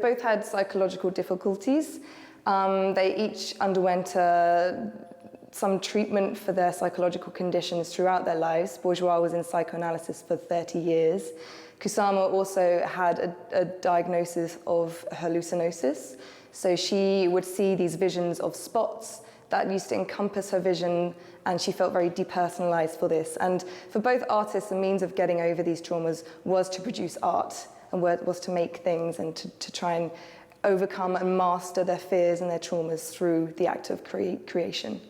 Both had psychological difficulties. They each underwent some treatment for their psychological conditions throughout their lives. Bourgeois was in psychoanalysis for 30 years. Kusama also had a diagnosis of hallucinosis. So she would see these visions of spots that used to encompass her vision, and she felt very depersonalized for this. And for both artists, the means of getting over these traumas was to produce art, and was to make things and to try and overcome and master their fears and their traumas through the act of creation.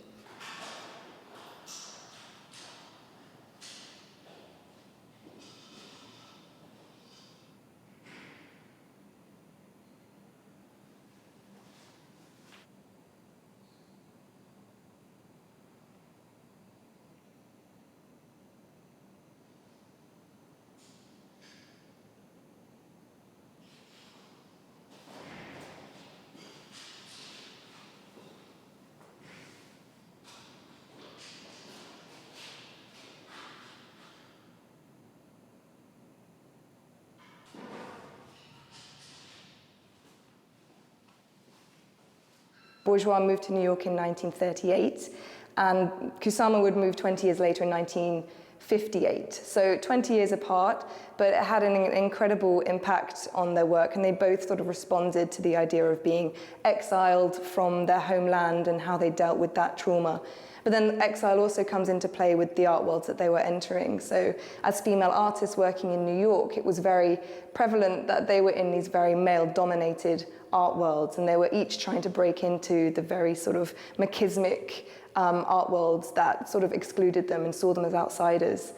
Bourgeois moved to New York in 1938, and Kusama would move 20 years later in 1958. So 20 years apart, but it had an incredible impact on their work, and they both sort of responded to the idea of being exiled from their homeland and how they dealt with that trauma. But then exile also comes into play with the art worlds that they were entering. So as female artists working in New York, it was very prevalent that they were in these very male-dominated art worlds, and they were each trying to break into the very sort of machismic art worlds that sort of excluded them and saw them as outsiders.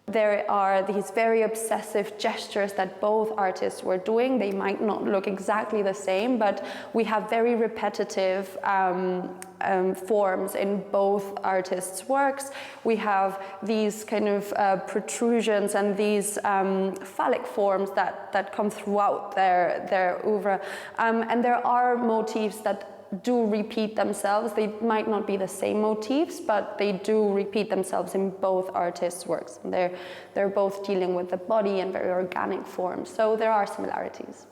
There are these very obsessive gestures that both artists were doing. They might not look exactly the same, but we have very repetitive forms in both artists' works. We have these kind of protrusions and these phallic forms that come throughout their oeuvre. And there are motifs that do repeat themselves. They might not be the same motifs, but they do repeat themselves in both artists' works. And they're both dealing with the body and very organic forms. So there are similarities.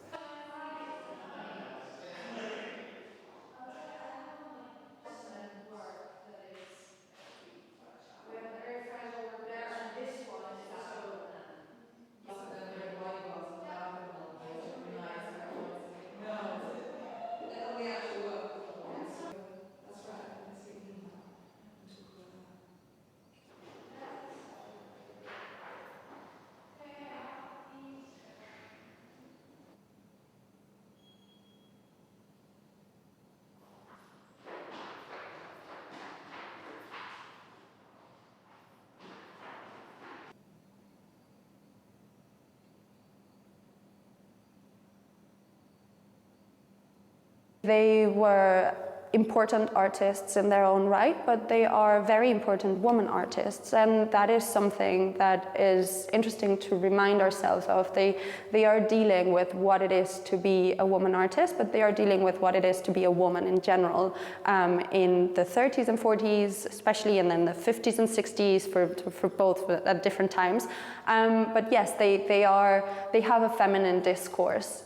They were important artists in their own right, but they are very important woman artists, and that is something that is interesting to remind ourselves of. They are dealing with what it is to be a woman artist, but they are dealing with what it is to be a woman in general, in the 30s and 40s especially, and then the 50s and 60s for both at different times. But yes, they have a feminine discourse.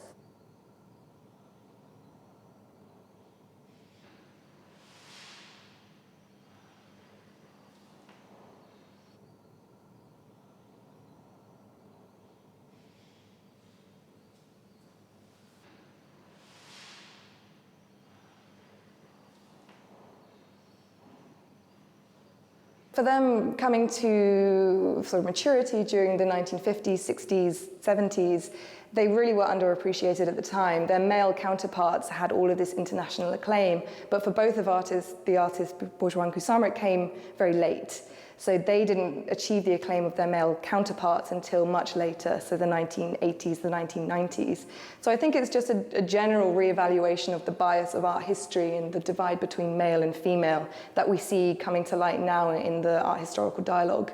For them, coming to sort of maturity during the 1950s, 60s, 70s, they really were underappreciated at the time. Their male counterparts had all of this international acclaim, but for both of the artists Bourgeois and Kusama, it came very late. So they didn't achieve the acclaim of their male counterparts until much later, so the 1980s, the 1990s. So I think it's just a general reevaluation of the bias of art history and the divide between male and female that we see coming to light now in the art historical dialogue.